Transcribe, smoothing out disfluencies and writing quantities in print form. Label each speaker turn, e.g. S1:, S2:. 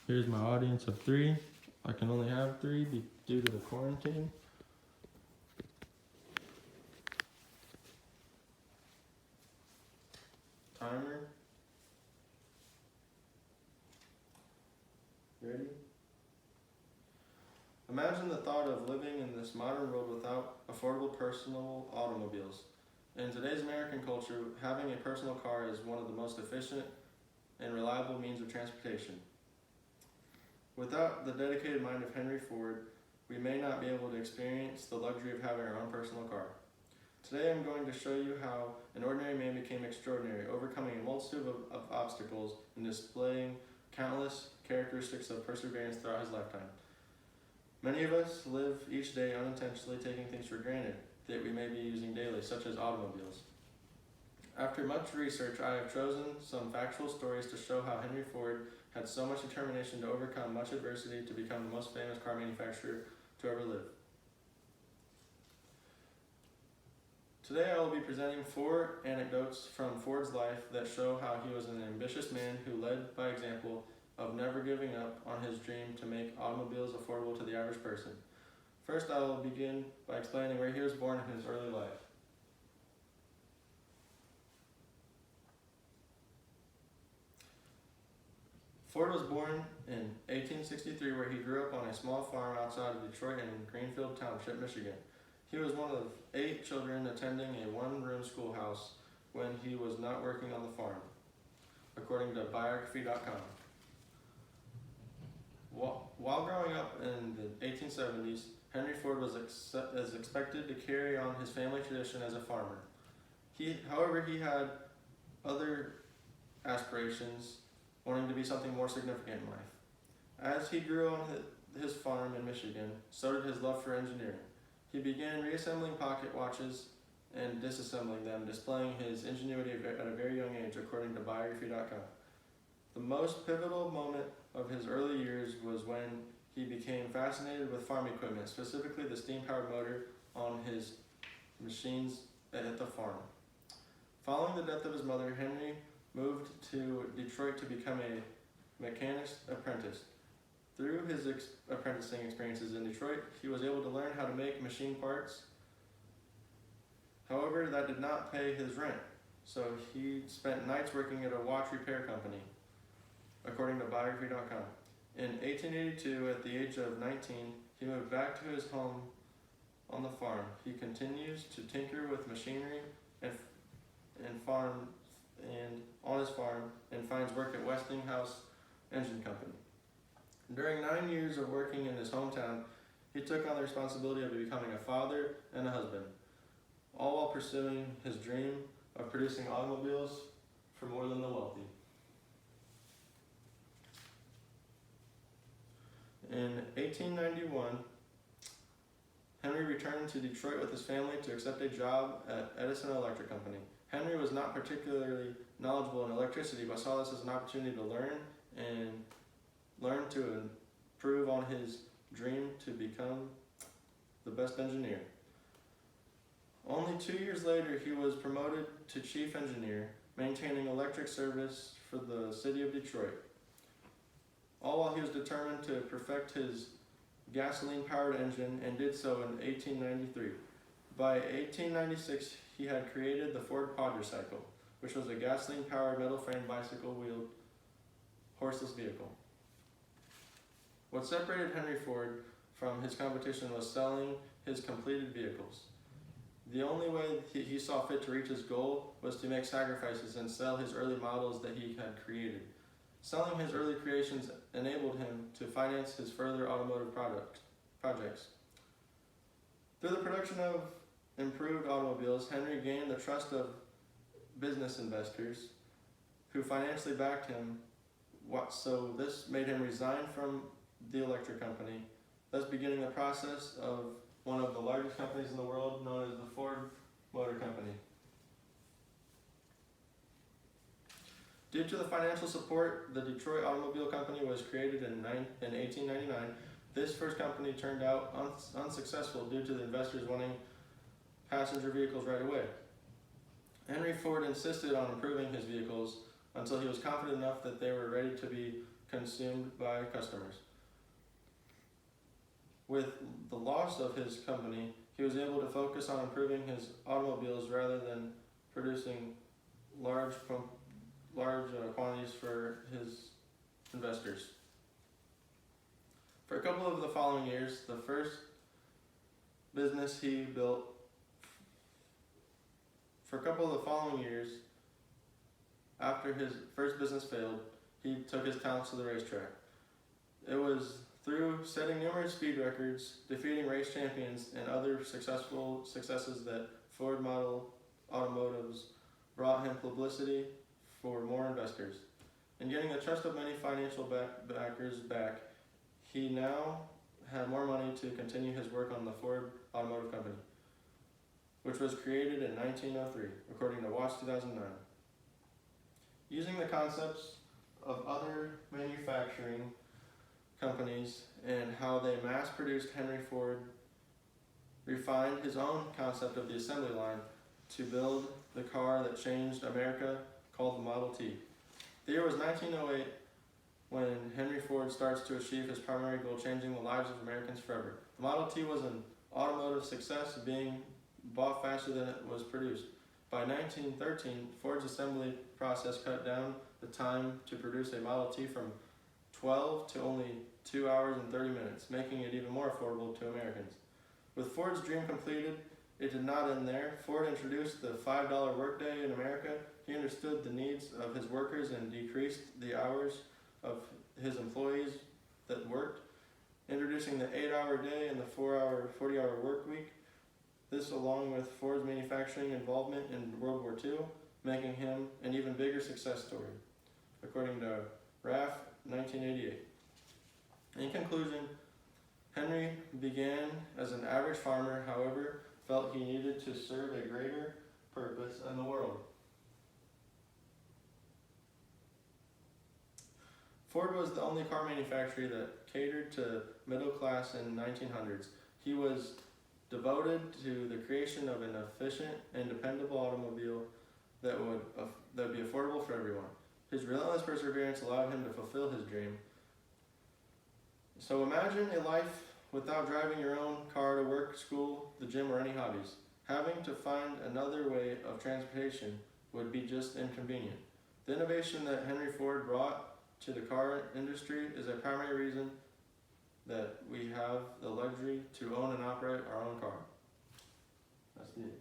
S1: Here's my audience of 3. I can only have 3 due to the quarantine. Timer. Ready? Imagine the thought of living in this modern world without affordable personal automobiles. In today's American culture, having a personal car is one of the most efficient and reliable means of transportation. Without the dedicated mind of Henry Ford, we may not be able to experience the luxury of having our own personal car. Today I'm going to show you how an ordinary man became extraordinary, overcoming a multitude of obstacles and displaying countless characteristics of perseverance throughout his lifetime. Many of us live each day unintentionally taking things for granted that we may be using daily, such as automobiles. After much research, I have chosen some factual stories to show how Henry Ford had so much determination to overcome much adversity to become the most famous car manufacturer to ever live. Today I will be presenting 4 anecdotes from Ford's life that show how he was an ambitious man who led by example of never giving up on his dream to make automobiles affordable to the average person. First, I will begin by explaining where he was born in his early life. Ford was born in 1863, where he grew up on a small farm outside of Detroit in Greenfield Township, Michigan. He was one of 8 children attending a one-room schoolhouse when he was not working on the farm, according to biography.com. While growing up in the 1870s, Henry Ford was expected to carry on his family tradition as a farmer. However, he had other aspirations, wanting to be something more significant in life. As he grew on his farm in Michigan, so did his love for engineering. He began reassembling pocket watches and disassembling them, displaying his ingenuity at a very young age, according to biography.com. The most pivotal moment of his early years was when he became fascinated with farm equipment, specifically the steam-powered motor on his machines at the farm. Following the death of his mother, Henry moved to Detroit to become a mechanic's apprentice. Through his apprenticing experiences in Detroit, he was able to learn how to make machine parts. However, that did not pay his rent, so he spent nights working at a watch repair company, according to biography.com. In 1882, at the age of 19, he moved back to his home on the farm. He continues to tinker with machinery and on his farm and finds work at Westinghouse Engine Company. During 9 years of working in his hometown, he took on the responsibility of becoming a father and a husband, all while pursuing his dream of producing automobiles for more than the wealthy. In 1891, Henry returned to Detroit with his family to accept a job at Edison Electric Company. Henry was not particularly knowledgeable in electricity, but saw this as an opportunity to learn to improve on his dream to become the best engineer. Only 2 years later, he was promoted to chief engineer, maintaining electric service for the city of Detroit, all while he was determined to perfect his gasoline-powered engine, and did so in 1893. By 1896, he had created the Ford quadricycle, which was a gasoline-powered metal-framed bicycle-wheeled horseless vehicle. What separated Henry Ford from his competition was selling his completed vehicles. The only way he saw fit to reach his goal was to make sacrifices and sell his early models that he had created. Selling his early creations enabled him to finance his further automotive projects. Through the production of improved automobiles, Henry gained the trust of business investors who financially backed him, so this made him resign from the electric company, thus beginning the process of one of the largest companies in the world, known as the Ford Motor Company. Due to the financial support, the Detroit Automobile Company was created in 1899. This first company turned out unsuccessful due to the investors wanting passenger vehicles right away. Henry Ford insisted on improving his vehicles until he was confident enough that they were ready to be consumed by customers. With the loss of his company, he was able to focus on improving his automobiles rather than producing large quantities for his investors. For a couple of the following years, the first business he built, for a couple of the following years, after his first business failed, he took his talents to the racetrack. It was through setting numerous speed records, defeating race champions, and other successes that Ford Model Automotives brought him publicity for more investors. And getting the trust of many financial backers back, he now had more money to continue his work on the Ford Automotive Company, which was created in 1903, according to Watch 2009. Using the concepts of other manufacturing companies and how they mass-produced, Henry Ford refined his own concept of the assembly line to build the car that changed America, called the Model T. The year was 1908 when Henry Ford starts to achieve his primary goal, changing the lives of Americans forever. The Model T was an automotive success, being bought faster than it was produced. By 1913, Ford's assembly process cut down the time to produce a Model T from 12 to only 2 hours and 30 minutes, making it even more affordable to Americans. With Ford's dream completed, it did not end there. Ford introduced the $5 workday in America. He understood the needs of his workers and decreased the hours of his employees that worked, introducing the 8-hour day and the 40-hour work week. This, along with Ford's manufacturing involvement in World War II, making him an even bigger success story, according to RAF 1988. In conclusion, Henry began as an average farmer, however, felt he needed to serve a greater purpose in the world. Ford was the only car manufacturer that catered to middle class in the 1900s. He was devoted to the creation of an efficient and dependable automobile that would be affordable for everyone. His relentless perseverance allowed him to fulfill his dream. So imagine a life without driving your own car to work, school, the gym, or any hobbies. Having to find another way of transportation would be just inconvenient. The innovation that Henry Ford brought to the car industry is a primary reason that we have the luxury to own and operate our own car. That's it.